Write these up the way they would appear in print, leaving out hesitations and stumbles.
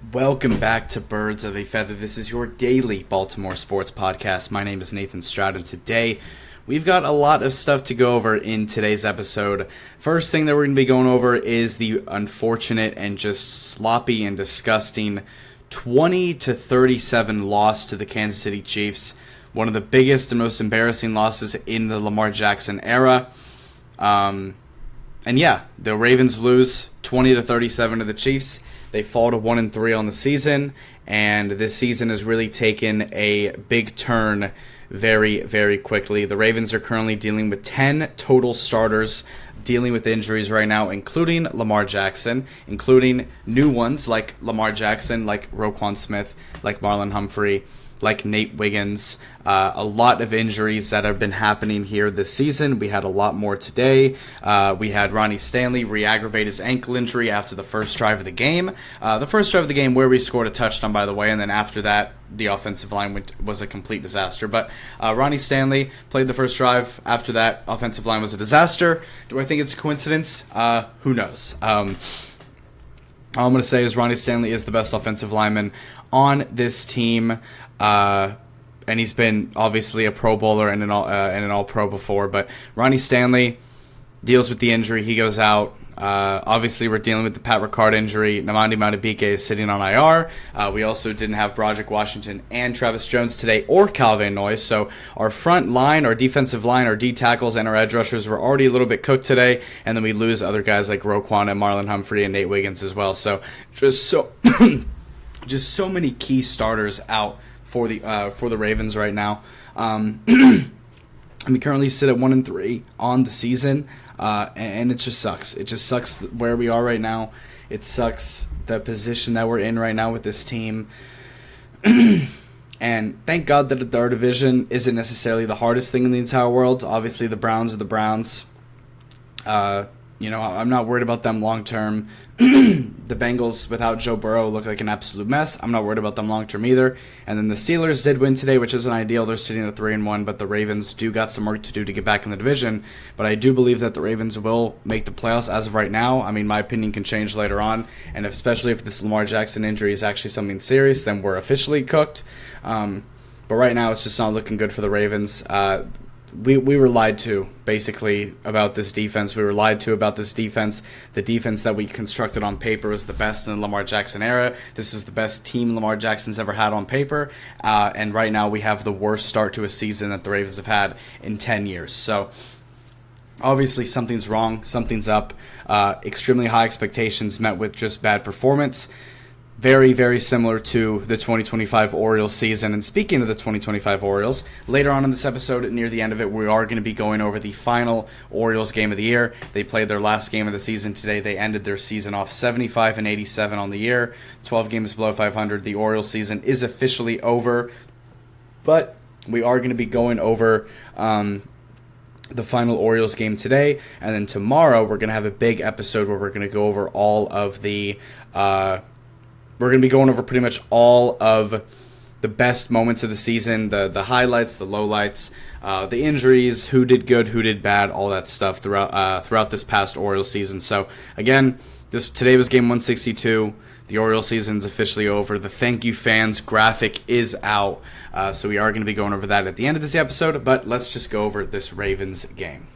Welcome back to Birds of a Feather. This is your daily Baltimore sports podcast. My name is Nathan Stroud, and today we've got a lot of stuff to go over in today's episode. First thing that we're going to be going over is the unfortunate and just sloppy and disgusting 20-37 loss to the Kansas City Chiefs. One of the biggest and most embarrassing losses in the Lamar Jackson era. And yeah, the Ravens lose 20-37 to the Chiefs. They fall to 1-3 on the season, and this season has really taken a big turn very, very quickly. The Ravens are currently dealing with 10 total starters dealing with injuries right now, including Lamar Jackson, including new ones like Lamar Jackson, like Roquan Smith, like Marlon Humphrey, like Nate Wiggins. A lot of injuries that have been happening here this season. We had a lot more today. We had Ronnie Stanley re-aggravate his ankle injury after the first drive of the game. The first drive of the game where we scored a touchdown, by the way, and then after that, the offensive line was a complete disaster. But Ronnie Stanley played the first drive. After that, offensive line was a disaster. Do I think it's a coincidence? Who knows? All I'm going to say is Ronnie Stanley is the best offensive lineman on this team. And he's been obviously a Pro Bowler and an All-Pro before. But Ronnie Stanley deals with the injury. He goes out. Obviously, we're dealing with the Pat Ricard injury. Namandi Madubuike is sitting on IR. We also didn't have Broderick Washington and Travis Jones today, or Calvin Noyes. So our front line, our defensive line, our D tackles, and our edge rushers were already a little bit cooked today. And then we lose other guys like Roquan and Marlon Humphrey and Nate Wiggins as well. So just so many key starters out for the Ravens right now. We currently sit at 1-3 on the season, and it just sucks. It just sucks where we are right now. It sucks the position that we're in right now with this team. And thank God that our division isn't necessarily the hardest thing in the entire world. Obviously, the Browns are the Browns. I'm not worried about them long term. The Bengals without Joe Burrow look like an absolute mess. I'm not worried about them long term either. And then the Steelers did win today, which isn't ideal. They're sitting at 3-1, but the Ravens do got some work to do to get back in the division. But I do believe that the Ravens will make the playoffs as of right now. I mean, my opinion can change later on, and especially if this Lamar Jackson injury is actually something serious, then we're officially cooked. But right now, it's just not looking good for the Ravens. We were lied to, basically, about this defense. We were lied to about this defense. The defense that we constructed on paper was the best in the Lamar Jackson era. This was the best team Lamar Jackson's ever had on paper. And right now we have the worst start to a season that the Ravens have had in 10 years. So obviously something's wrong. Something's up. Extremely high expectations met with just bad performance. Very, very similar to the 2025 Orioles season. And speaking of the 2025 Orioles, later on in this episode, near the end of it, we are going to be going over the final Orioles game of the year. They played their last game of the season today. They ended their season off 75-87 on the year, 12 games below 500. The Orioles season is officially over, but we are going to be going over the final Orioles game today, and then tomorrow we're going to have a big episode where we're going to go over all of the we're going to be going over pretty much all of the best moments of the season, the highlights, the lowlights, the injuries, who did good, who did bad, all that stuff throughout this past Orioles season. So again, today was game 162. The Orioles season is officially over. The thank you fans graphic is out. So we are going to be going over that at the end of this episode, but let's just go over this Ravens game.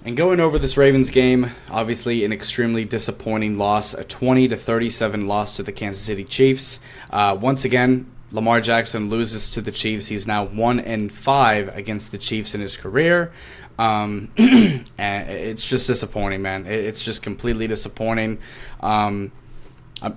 And going over this Ravens game, obviously an extremely disappointing loss, a 20-37 loss to the Kansas City Chiefs. Once again, Lamar Jackson loses to the Chiefs. He's now 1-5 against the Chiefs in his career. And it's just disappointing, man. It's just completely disappointing.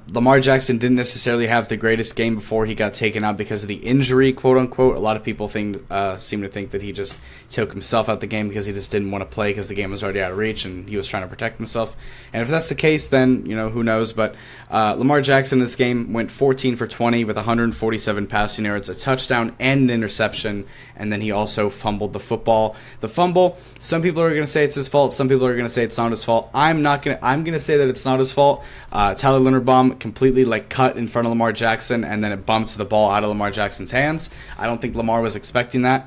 Lamar Jackson didn't necessarily have the greatest game before he got taken out because of the injury, quote unquote. A lot of people seem to think that he just took himself out the game because he just didn't want to play because the game was already out of reach and he was trying to protect himself. And if that's the case, then who knows. But Lamar Jackson in this game went 14 for 20 with 147 passing yards, a touchdown, and an interception. And then he also fumbled the football. The fumble, some people are going to say it's his fault. Some people are going to say it's not his fault. I'm going to say that it's not his fault. Tyler Linderbaum completely cut in front of Lamar Jackson, and then it bumps the ball out of Lamar Jackson's hands. I don't think Lamar was expecting that.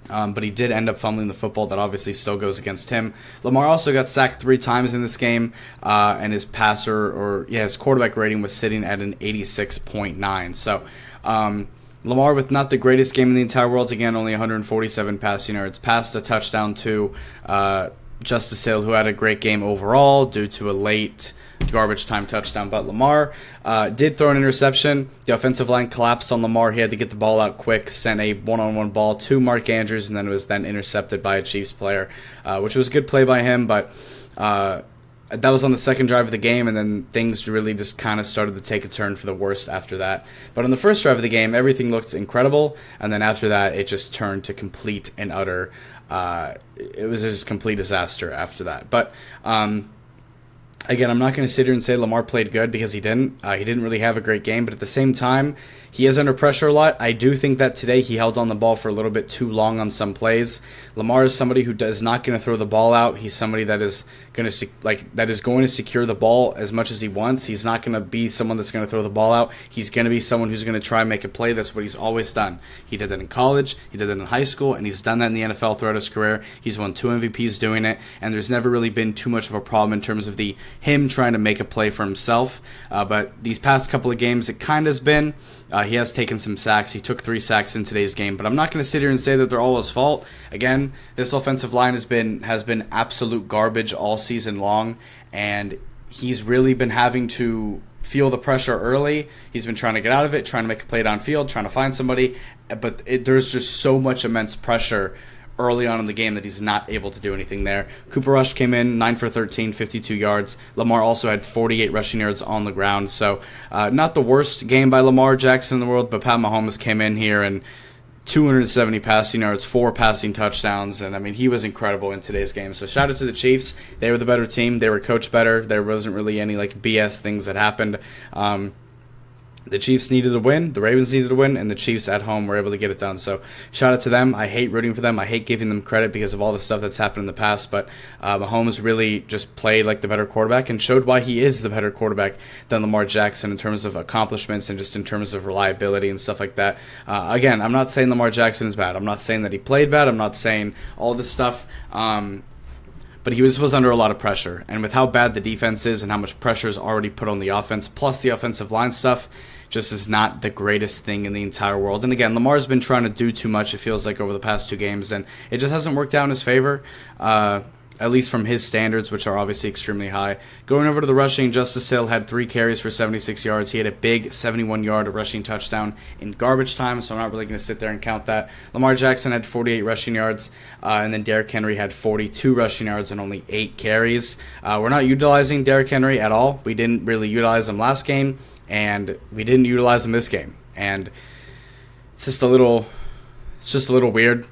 But he did end up fumbling the football. That obviously still goes against him. Lamar also got sacked 3 times in this game, and his his quarterback rating was sitting at an 86.9. So Lamar with not the greatest game in the entire world. Again, only 147 passing yards, passed a touchdown to Justice Hill, who had a great game overall due to a late garbage time touchdown. But Lamar did throw an interception. The offensive line collapsed on Lamar. He had to get the ball out quick, sent a one-on-one ball to Mark Andrews, and then it was then intercepted by a Chiefs player, which was a good play by him. But that was on the second drive of the game, and then things really just kind of started to take a turn for the worst after that. But on the first drive of the game, everything looked incredible, and then after that, it just turned to complete and utter. It was just complete disaster after that. But again, I'm not going to sit here and say Lamar played good, because he didn't. He didn't really have a great game, but at the same time, he is under pressure a lot. I do think that today he held on the ball for a little bit too long on some plays. Lamar is somebody who is not going to throw the ball out. He's somebody that is going to secure the ball as much as he wants. He's not going to be someone that's going to throw the ball out. He's going to be someone who's going to try and make a play. That's what he's always done. He did that in college, he did that in high school, and he's done that in the NFL throughout his career. He's won 2 MVPs doing it, and there's never really been too much of a problem in terms of him trying to make a play for himself. But these past couple of games, it kind of has been. He has taken some sacks. He took 3 sacks in today's game, but I'm not going to sit here and say that they're all his fault. Again, this offensive line has been absolute garbage all season long, and he's really been having to feel the pressure early. He's been trying to get out of it, trying to make a play downfield, trying to find somebody, but there's just so much immense pressure early on in the game that he's not able to do anything there. Cooper Rush came in 9 for 13, 52 yards. Lamar also had 48 rushing yards on the ground. So not the worst game by Lamar Jackson in the world, but Pat Mahomes came in here and 270 passing yards, 4 passing touchdowns, and I mean, he was incredible in today's game. So shout out to the Chiefs. They were the better team. They were coached better. There wasn't really any BS things that happened. The Chiefs needed a win, the Ravens needed a win, and the Chiefs at home were able to get it done. So shout out to them. I hate rooting for them. I hate giving them credit because of all the stuff that's happened in the past, but Mahomes really just played like the better quarterback and showed why he is the better quarterback than Lamar Jackson in terms of accomplishments and just in terms of reliability and stuff like that. Again, I'm not saying Lamar Jackson is bad. I'm not saying that he played bad. I'm not saying all this stuff. But he was under a lot of pressure. And with how bad the defense is and how much pressure is already put on the offense, plus the offensive line stuff, just is not the greatest thing in the entire world. And again, Lamar's been trying to do too much, it feels like, over the past 2 games, and it just hasn't worked out in his favor, at least from his standards, which are obviously extremely high. Going over to the rushing, Justice Hill had 3 carries for 76 yards. He had a big 71-yard rushing touchdown in garbage time, so I'm not really going to sit there and count that. Lamar Jackson had 48 rushing yards, and then Derrick Henry had 42 rushing yards and only 8 carries. We're not utilizing Derrick Henry at all. We didn't really utilize him last game, and we didn't utilize him this game. And it's just a little weird.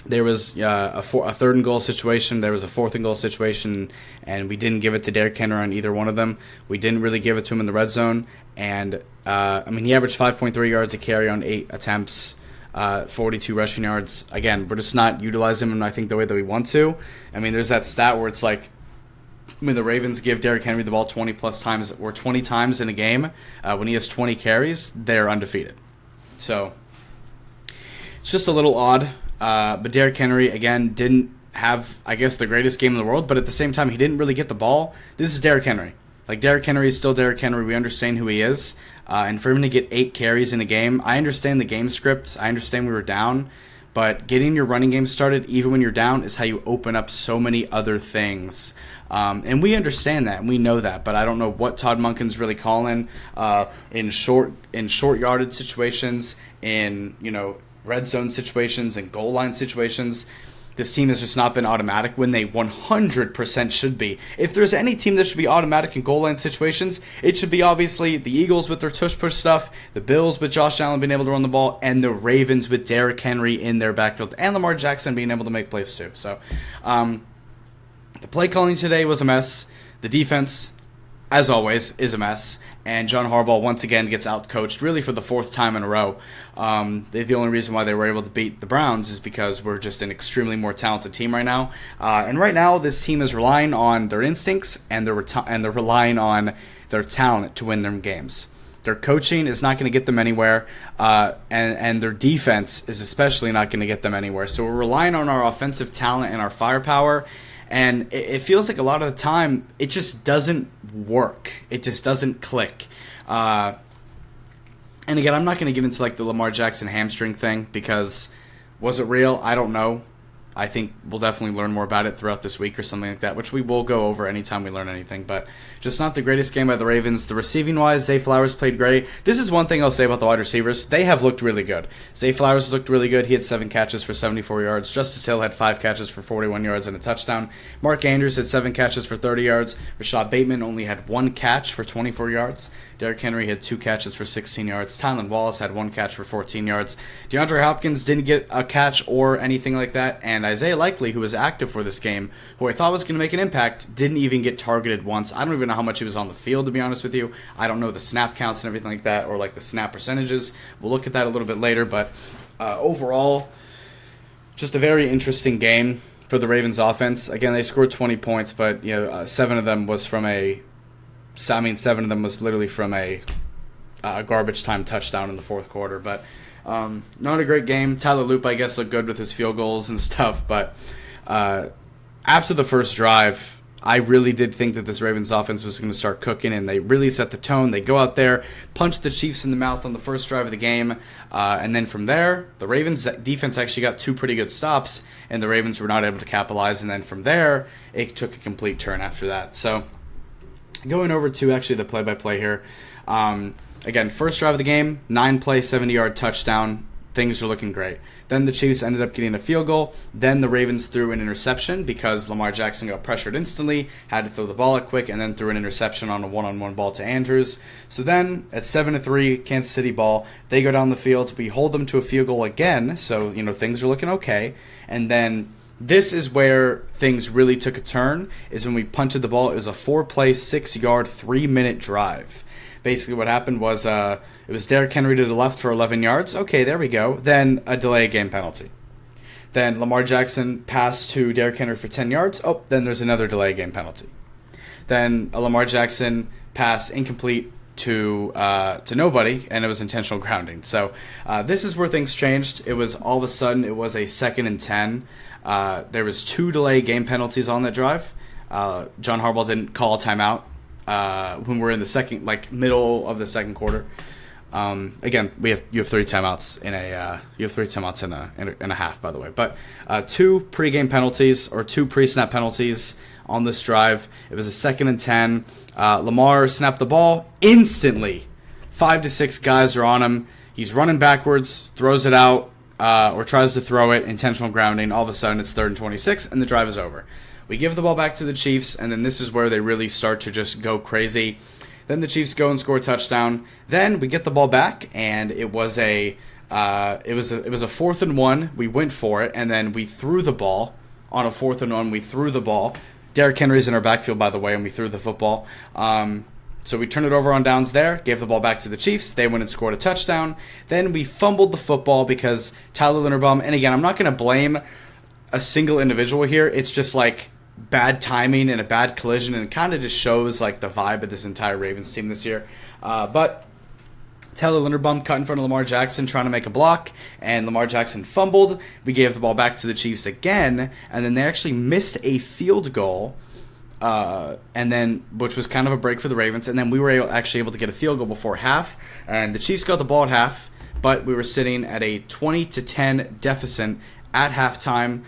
There was a 3rd and goal situation. There was a 4th and goal situation, and we didn't give it to Derrick Henry on either one of them. We didn't really give it to him in the red zone. And, he averaged 5.3 yards a carry on 8 attempts, 42 rushing yards. Again, we're just not utilizing him, I think, the way that we want to. There's that stat where it's like, when the Ravens give Derrick Henry the ball 20-plus times or 20 times in a game, when he has 20 carries, they're undefeated. So it's just a little odd. But Derrick Henry, again, didn't have, I guess, the greatest game in the world, but at the same time, he didn't really get the ball. This is Derrick Henry. Derrick Henry is still Derrick Henry. We understand who he is. And for him to get 8 carries in a game, I understand the game script. I understand we were down. But getting your running game started, even when you're down, is how you open up so many other things. And we understand that, and we know that. But I don't know what Todd Monken's really calling in short yardage situations, in red zone situations, and goal line situations. This team has just not been automatic when they 100% should be. If there's any team that should be automatic in goal line situations, it should be obviously the Eagles with their tush-push stuff, the Bills with Josh Allen being able to run the ball, and the Ravens with Derrick Henry in their backfield, and Lamar Jackson being able to make plays too. So the play calling today was a mess. The defense, as always, is a mess. And John Harbaugh once again gets out-coached, really for the 4th time in a row. The only reason why they were able to beat the Browns is because we're just an extremely more talented team right now. And right now, this team is relying on their instincts, and they're relying on their talent to win their games. Their coaching is not going to get them anywhere, and their defense is especially not going to get them anywhere. So we're relying on our offensive talent and our firepower, and it feels like a lot of the time it just doesn't work. It just doesn't click. And again, I'm not going to get into like the Lamar Jackson hamstring thing because was it real? I don't know. I think we'll definitely learn more about it throughout this week or something like that, which we will go over anytime we learn anything. But just not the greatest game by the Ravens. The receiving-wise, Zay Flowers played great. This is one thing I'll say about the wide receivers. They have looked really good. Zay Flowers looked really good. He had 7 catches for 74 yards. Justice Hill had 5 catches for 41 yards and a touchdown. Mark Andrews had 7 catches for 30 yards. Rashad Bateman only had 1 catch for 24 yards. Derrick Henry had 2 catches for 16 yards. Tylan Wallace had 1 catch for 14 yards. DeAndre Hopkins didn't get a catch or anything like that. And Isaiah Likely, who was active for this game, who I thought was going to make an impact, didn't even get targeted once. I don't even know how much he was on the field, to be honest with you. I don't know the snap counts and everything like that, or like the snap percentages. We'll look at that a little bit later. But overall, just a very interesting game for the Ravens offense. Again, they scored 20 points, but 7 of them was from seven of them was literally from a garbage time touchdown in the fourth quarter. But not a great game. Tyler Loop, I guess, looked good with his field goals and stuff. But after the first drive, I really did think that this Ravens offense was going to start cooking, and they really set the tone. They go out there, punch the Chiefs in the mouth on the first drive of the game, and then from there, the Ravens defense actually got 2 pretty good stops, and the Ravens were not able to capitalize. And then from there, it took a complete turn after that. So going over to actually the play-by-play here. Again, first drive of the game, 9-play, 70-yard touchdown. Things are looking great. Then the Chiefs ended up getting a field goal. Then the Ravens threw an interception because Lamar Jackson got pressured instantly, had to throw the ball out quick, and then threw an interception on a one-on-one ball to Andrews. So then at 7-3, Kansas City ball, they go down the field. We hold them to a field goal again, so things are looking okay. And then this is where things really took a turn, is when we punted the ball. It was a 4-play, 6-yard, 3-minute drive. Basically what happened was it was Derrick Henry to the left for 11 yards. Okay, there we go. Then a delay game penalty. Then Lamar Jackson passed to Derrick Henry for 10 yards. Oh, then there's another delay game penalty. Then a Lamar Jackson pass incomplete to nobody, and it was intentional grounding. So this is where things changed. It was all of a sudden it was a 2nd and 10. There was 2 delay game penalties on that drive. John Harbaugh didn't call a timeout when we're in the middle of the second quarter. Again, you have 3 timeouts in a half, by the way. But 2 pregame penalties or 2 pre-snap penalties on this drive. It was a 2nd and 10. Lamar snapped the ball instantly. 5 to 6 guys are on him. He's running backwards, throws it out, or tries to throw it, intentional grounding. All of a sudden, it's 3rd and 26, and the drive is over. We give the ball back to the Chiefs, and then this is where they really start to just go crazy. Then the Chiefs go and score a touchdown. Then we get the ball back, and it was a 4th and 1. We went for it, and then we threw the ball on a 4th and 1. We threw the ball. Derrick Henry's in our backfield, by the way, and we threw the football. So we turned it over on downs there, gave the ball back to the Chiefs. They went and scored a touchdown. Then we fumbled the football because Tyler Linderbaum, and again, I'm not going to blame a single individual here. It's just like bad timing and a bad collision, and it kind of just shows like the vibe of this entire Ravens team this year. But Tyler Linderbaum cut in front of Lamar Jackson trying to make a block, and Lamar Jackson fumbled. We gave the ball back to the Chiefs again, and then they actually missed a field goal, and then which was kind of a break for the Ravens, and then we were actually able to get a field goal before half, and the Chiefs got the ball at half, but we were sitting at a 20-10 deficit at halftime.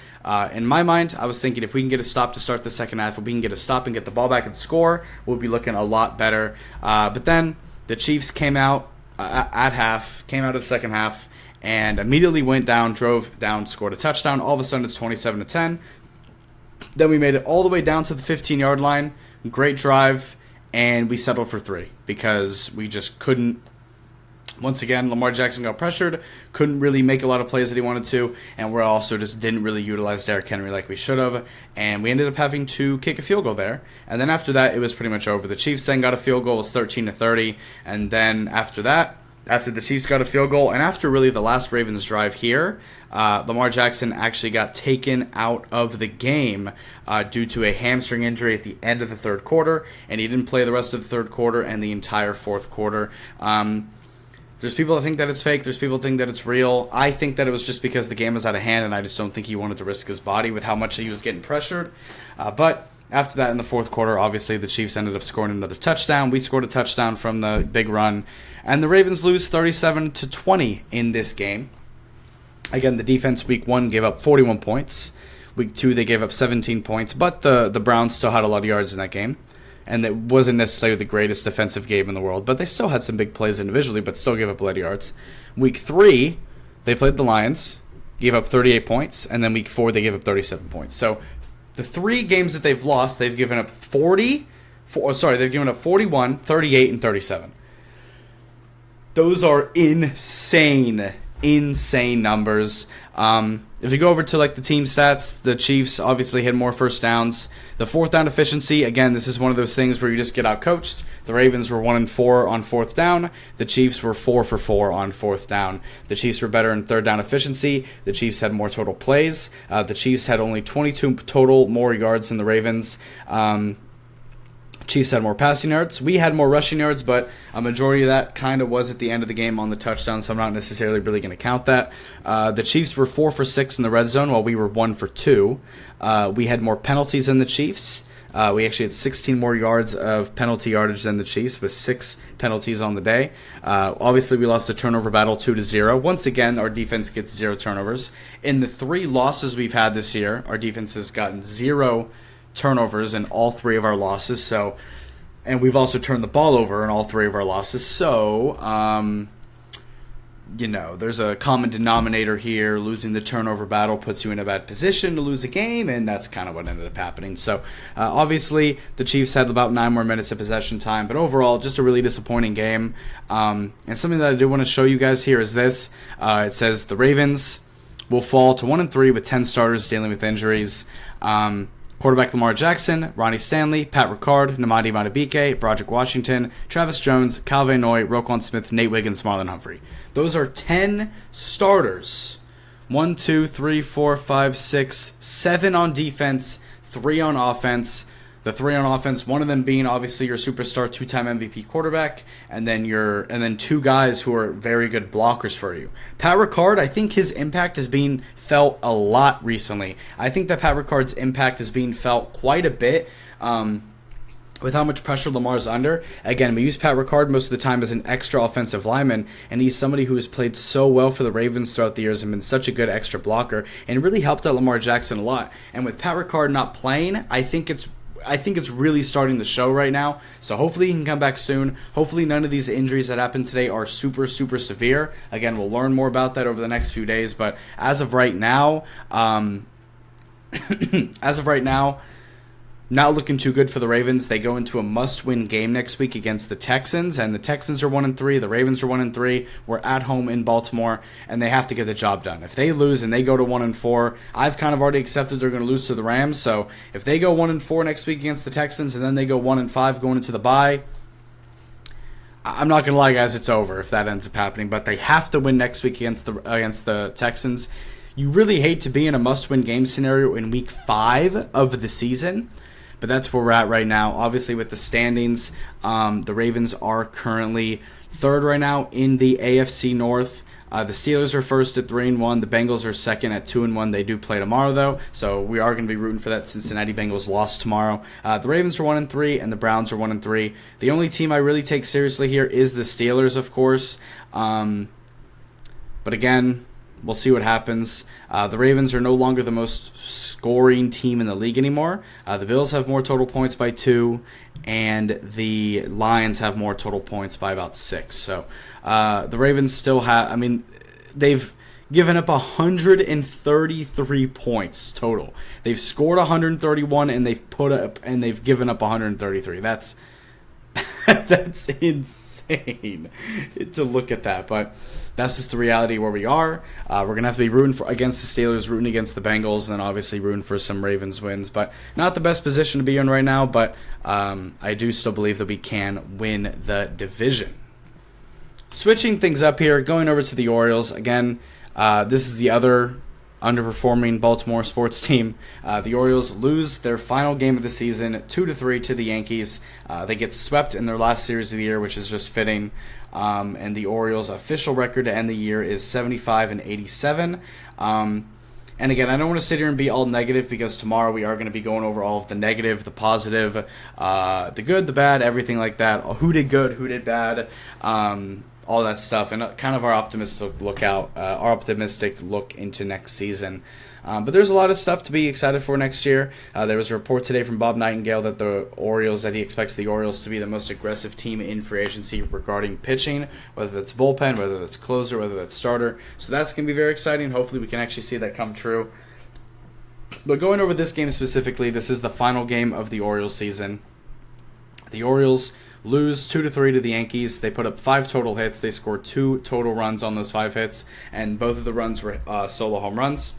In my mind, I was thinking if we can get a stop to start the second half, if we can get a stop and get the ball back and score, we'll be looking a lot better. But then the Chiefs came out at half, came out of the second half, and immediately went down, drove down, scored a touchdown. All of a sudden, it's 27-10. Then we made it all the way down to the 15-yard line. Great drive, and we settled for 3 because we just couldn't. Once again, Lamar Jackson got pressured, couldn't really make a lot of plays that he wanted to, and we also just didn't really utilize Derrick Henry like we should have, and we ended up having to kick a field goal there. And then after that, it was pretty much over. The Chiefs then got a field goal, it was 13-30, and then after that, after the Chiefs got a field goal, and after really the last Ravens drive here, Lamar Jackson actually got taken out of the game due to a hamstring injury at the end of the third quarter, and he didn't play the rest of the third quarter and the entire fourth quarter. There's people that think that it's fake. There's people that think that it's real. I think that it was just because the game was out of hand, and I just don't think he wanted to risk his body with how much he was getting pressured. But after that, in the fourth quarter, obviously the Chiefs ended up scoring another touchdown. We scored a touchdown from the big run, and the Ravens lose 37-20 in this game. Again, the defense week 1 gave up 41 points. Week 2, they gave up 17 points, but the Browns still had a lot of yards in that game. And it wasn't necessarily the greatest defensive game in the world, but they still had some big plays individually, but still gave up a lot of yards. Week 3, they played the Lions, gave up 38 points, and then week 4, they gave up 37 points. So the 3 games that they've lost, they've given up 41, 38, and 37. Those are insane numbers. If you go over to like the team stats, the Chiefs obviously had more first downs. The fourth down efficiency, again, this is one of those things where you just get out coached. The Ravens were 1-4 on fourth down. The Chiefs were 4-for-4 on fourth down. The Chiefs were better in third down efficiency. The Chiefs had more total plays. The Chiefs had only 22 total more yards than the Ravens. Chiefs had more passing yards. We had more rushing yards, but a majority of that kind of was at the end of the game on the touchdown, so I'm not necessarily really going to count that. The Chiefs were 4-for-6 in the red zone, while we were 1-for-2. We had more penalties than the Chiefs. We actually had 16 more yards of penalty yardage than the Chiefs, with 6 penalties on the day. Obviously, we lost the turnover battle 2-0. Once again, our defense gets 0 turnovers. In the 3 losses we've had this year, our defense has gotten 0 turnovers in all 3 of our losses. And we've also turned the ball over in all 3 of our losses. So, there's a common denominator here. Losing the turnover battle puts you in a bad position to lose a game, and that's kind of what ended up happening. So, obviously, the Chiefs had about 9 more minutes of possession time, but overall, just a really disappointing game. And something that I do want to show you guys here is this. It says the Ravens will fall to 1-3 with 10 starters dealing with injuries. Quarterback Lamar Jackson, Ronnie Stanley, Pat Ricard, Namadi Madubuike, Broderick Washington, Travis Jones, Kyle Van Noy, Roquan Smith, Nate Wiggins, Marlon Humphrey. Those are 10 starters. 1, 2, 3, 4, 5, 6, 7 on defense, 3 on offense. The 3 on offense, one of them being obviously your superstar 2-time MVP quarterback, and then 2 guys who are very good blockers for you. Pat Ricard, I think his impact is being felt a lot recently. I think that Pat Ricard's impact is being felt quite a bit with how much pressure Lamar's under. Again, we use Pat Ricard most of the time as an extra offensive lineman, and he's somebody who has played so well for the Ravens throughout the years and been such a good extra blocker, and really helped out Lamar Jackson a lot. And with Pat Ricard not playing, I think it's really starting to show right now. So hopefully he can come back soon. Hopefully none of these injuries that happened today are super, super severe. Again, we'll learn more about that over the next few days. But as of right now, not looking too good for the Ravens. They go into a must-win game next week against the Texans, and the Texans are 1-3. The Ravens are 1-3. We're at home in Baltimore, and they have to get the job done. If they lose and they go to 1-4, I've kind of already accepted they're going to lose to the Rams. So if they go 1-4 next week against the Texans, and then they go 1-5 going into the bye, I'm not going to lie, guys, it's over if that ends up happening. But they have to win next week against the Texans. You really hate to be in a must-win game scenario in week 5 of the season. But that's where we're at right now. Obviously, with the standings, the Ravens are currently 3rd right now in the AFC North. The Steelers are 1st at 3-1. The Bengals are 2nd at 2-1. They do play tomorrow, though, so we are going to be rooting for that Cincinnati Bengals loss tomorrow. The Ravens are 1-3, and the Browns are 1-3. The only team I really take seriously here is the Steelers, of course. But again, we'll see what happens. The Ravens are no longer the most scoring team in the league anymore. The Bills have more total points by 2, and the Lions have more total points by about 6. So the Ravens still have, they've given up 133 points total. They've scored 131, and they've given up 133. That's that's insane to look at that, but that's just the reality where we are. We're going to have to be rooting against the Steelers, rooting against the Bengals, and then obviously rooting for some Ravens wins. But not the best position to be in right now, but I do still believe that we can win the division. Switching things up here, going over to the Orioles again. This is the other underperforming Baltimore sports team. The Orioles lose their final game of the season, 2-3 to the Yankees. They get swept in their last series of the year, which is just fitting. And the Orioles' official record to end the year is 75-87. And again, I don't want to sit here and be all negative because tomorrow we are going to be going over all of the negative, the positive, the good, the bad, everything like that. Who did good, who did bad, all that stuff, and kind of our optimistic look into next season. But there's a lot of stuff to be excited for next year. There was a report today from Bob Nightingale that he expects the Orioles to be the most aggressive team in free agency regarding pitching, whether that's bullpen, whether that's closer, whether that's starter. So that's going to be very exciting. Hopefully we can actually see that come true. But going over this game specifically, this is the final game of the Orioles season. The Orioles lose 2-3 to the Yankees. They put up 5 total hits. They scored 2 total runs on those 5 hits, and both of the runs were solo home runs.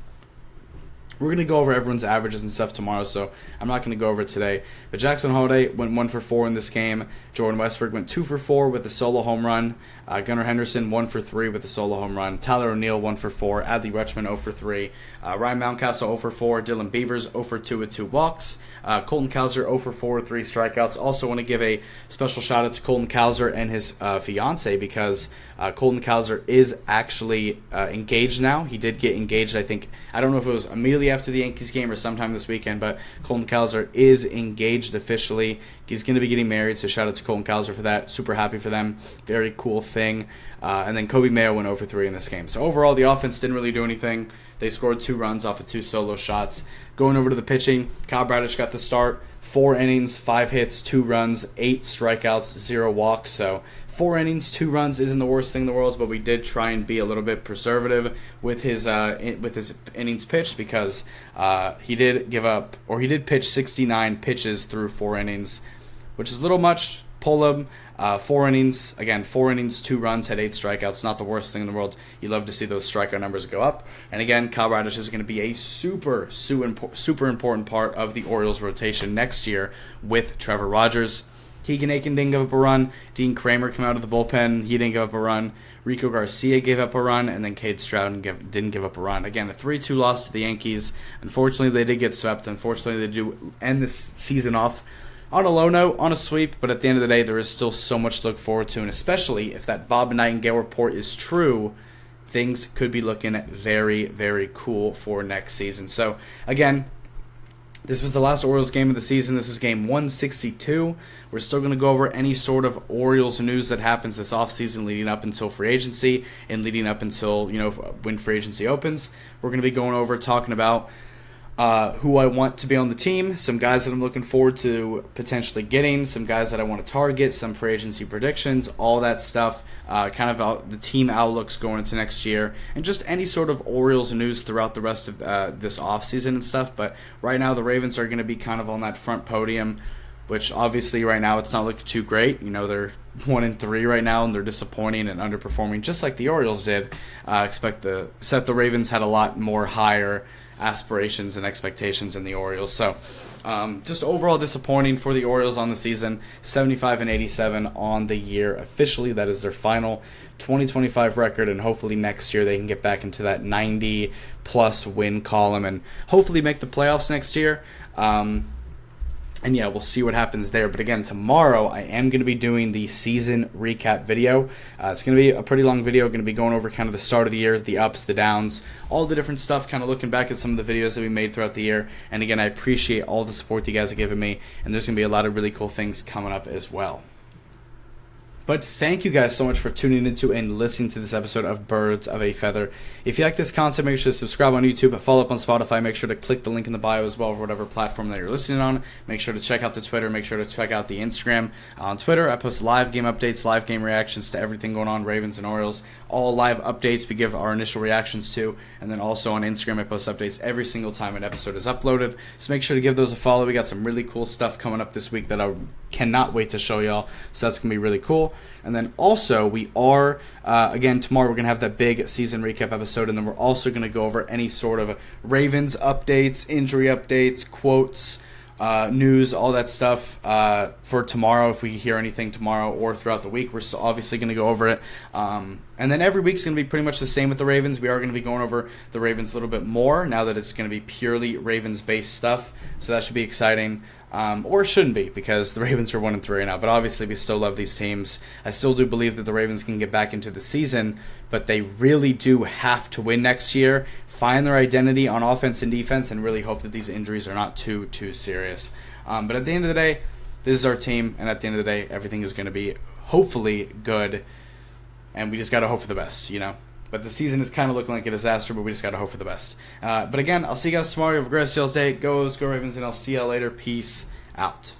We're going to go over everyone's averages and stuff tomorrow, so I'm not going to go over it today. But Jackson Holliday went 1 for 4 in this game. Jordan Westburg went 2 for 4 with a solo home run. Gunnar Henderson 1 for 3 with a solo home run. Tyler O'Neill 1 for 4. Adley Rutschman 0 for 3. Ryan Mountcastle 0 for 4. Dylan Beavers 0 for 2 with 2 walks. Colton Cowser 0 for 4 with 3 strikeouts. Also want to give a special shout out to Colton Cowser and his fiance because Colton Cowser is actually engaged now. He did get engaged, I think. I don't know if it was immediately after the Yankees game or sometime this weekend, but Colton Cowser is engaged officially. He's going to be getting married, so shout out to Colton Cowser for that. Super happy for them. Very cool thing. And then Kobe Mayo went 0 for 3 in this game. So overall, the offense didn't really do anything. They scored 2 runs off of 2 solo shots. Going over to the pitching, Kyle Bradish got the start. 4 innings, 5 hits, 2 runs, 8 strikeouts, 0 walks. So 4 innings, 2 runs isn't the worst thing in the world, but we did try and be a little bit conservative with his innings pitched because he did pitch 69 pitches through 4 innings, which is a little much. Pull him. 4 innings, again, 4 innings, 2 runs, had 8 strikeouts. Not the worst thing in the world. You love to see those strikeout numbers go up. And again, Kyle Bradish is going to be a super important part of the Orioles rotation next year with Trevor Rogers. Keegan Aiken didn't give up a run. Dean Kramer came out of the bullpen. He didn't give up a run. Rico Garcia gave up a run. And then Cade Stroud didn't give up a run. Again, a 3-2 loss to the Yankees. Unfortunately, they did get swept. Unfortunately, they do end the season off on a low note, on a sweep, but at the end of the day, there is still so much to look forward to, and especially if that Bob Nightingale report is true, things could be looking very, very cool for next season. So, again, this was the last Orioles game of the season. This was game 162. We're still going to go over any sort of Orioles news that happens this offseason leading up until free agency and leading up until, when free agency opens. We're going to be going over talking about who I want to be on the team, some guys that I'm looking forward to potentially getting, some guys that I want to target, some free agency predictions, all that stuff, kind of the team outlooks going into next year, and just any sort of Orioles news throughout the rest of this offseason and stuff. But right now the Ravens are going to be kind of on that front podium, which obviously right now it's not looking too great. They're 1-3 right now, and they're disappointing and underperforming just like the Orioles did. Except the Ravens had a lot more higher aspirations and expectations in the Orioles. So just overall disappointing for the Orioles on the season. 75-87 on the year officially. That is their final 2025 record, and hopefully next year they can get back into that 90 plus win column and hopefully make the playoffs next year. And yeah, we'll see what happens there. But again, tomorrow I am going to be doing the season recap video. It's going to be a pretty long video. Going to be going over kind of the start of the year, the ups, the downs, all the different stuff, kind of looking back at some of the videos that we made throughout the year. And again, I appreciate all the support you guys have given me. And there's going to be a lot of really cool things coming up as well. But thank you guys so much for tuning into and listening to this episode of Birds of a Feather. If you like this content, make sure to subscribe on YouTube, follow up on Spotify, make sure to click the link in the bio as well for whatever platform that you're listening on. Make sure to check out the Twitter, make sure to check out the Instagram. On Twitter, I post live game updates, live game reactions to everything going on, Ravens and Orioles. All live updates we give our initial reactions to. And then also on Instagram, I post updates every single time an episode is uploaded. So make sure to give those a follow. We got some really cool stuff coming up this week that I cannot wait to show y'all. So that's going to be really cool. And then also we are, again, tomorrow we're going to have that big season recap episode. And then we're also going to go over any sort of Ravens updates, injury updates, quotes, news, all that stuff for tomorrow. If we hear anything tomorrow or throughout the week, we're still obviously going to go over it. And then every week's going to be pretty much the same with the Ravens. We are going to be going over the Ravens a little bit more now that it's going to be purely Ravens-based stuff. So that should be exciting. Or it shouldn't be, because the Ravens are 1-3 right now. But obviously, we still love these teams. I still do believe that the Ravens can get back into the season, but they really do have to win next year, find their identity on offense and defense, and really hope that these injuries are not too serious. But at the end of the day, this is our team, and at the end of the day, everything is going to be hopefully good, and we just got to hope for the best, you know? But the season is kind of looking like a disaster, but we just got to hope for the best. But again, I'll see you guys tomorrow. You have a great sales day. Go Ravens, and I'll see you later. Peace out.